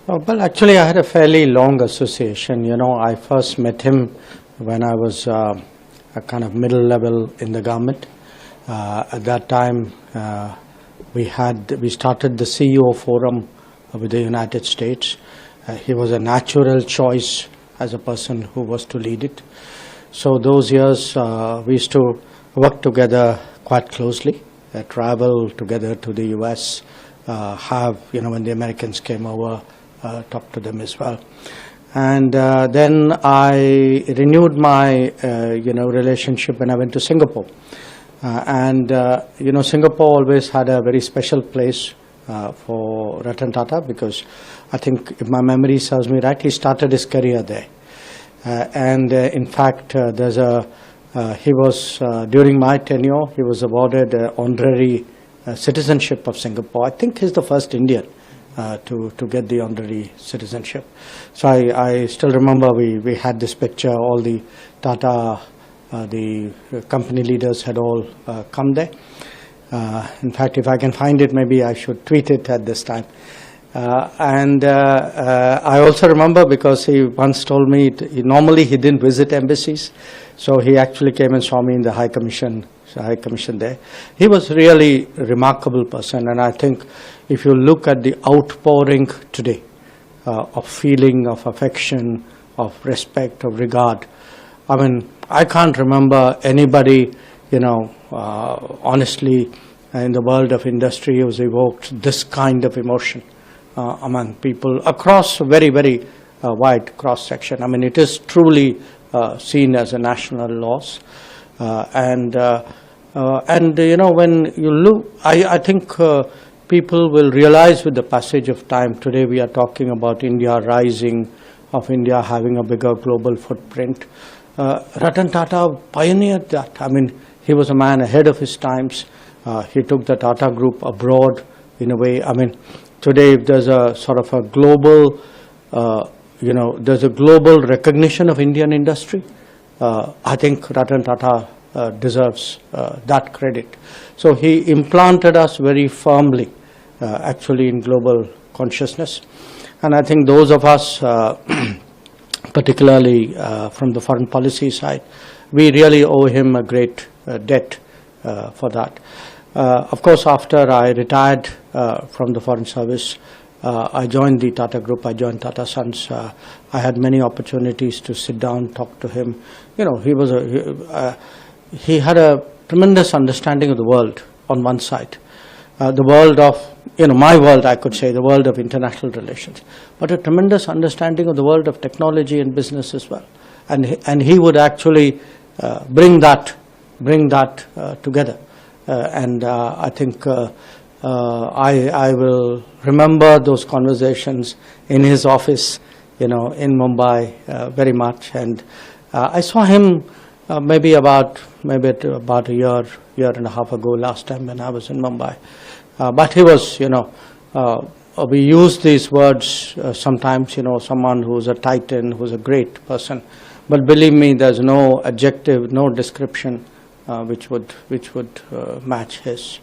Well, actually, I had a fairly long association. I first met him when I was a kind of middle level in the government. At that time, we started the CEO forum with the United States. He was a natural choice as a person who was to lead it. So those years, we used to work together quite closely, travel together to the US, when the Americans came over, talk to them as well. And then I renewed my, relationship when I went to Singapore. Singapore always had a very special place for Ratan Tata, because I think, if my memory serves me right, he started his career there. In fact, he was, during my tenure, he was awarded honorary citizenship of Singapore. I think he's the first Indian to get the honorary citizenship. So I still remember we had this picture, all the Tata, the company leaders had all come there. In fact, if I can find it, maybe I should tweet it at this time. I also remember, because he once told me, normally he didn't visit embassies, so he actually came and saw me in the High Commission there. He was really a remarkable person, and I think if you look at the outpouring today of feeling, of affection, of respect, of regard, I mean, I can't remember anybody, honestly, in the world of industry who's evoked this kind of emotion among people across a very, very wide cross-section. I mean, it is truly seen as a national loss. When you look, I think people will realize with the passage of time. Today we are talking about India rising, of India having a bigger global footprint. Ratan Tata pioneered that. I mean, he was a man ahead of his times. He took the Tata Group abroad in a way. I mean, today if there's a sort of a global, there's a global recognition of Indian industry, I think Ratan Tata deserves that credit. So he implanted us very firmly, actually, in global consciousness. And I think those of us, particularly from the foreign policy side, we really owe him a great debt for that. Of course, after I retired from the Foreign Service, I joined the Tata Group, I joined Tata Sons. I had many opportunities to sit down, talk to him. He had a tremendous understanding of the world on one side. The world of, my world, I could say, the world of international relations, but a tremendous understanding of the world of technology and business as well. And he would actually bring that together. I think I will remember those conversations in his office, in Mumbai very much. And I saw him maybe about a year and a half ago, last time when I was in Mumbai. But he was, we use these words sometimes, someone who's a titan, who's a great person. But believe me, there's no adjective, no description which would match his.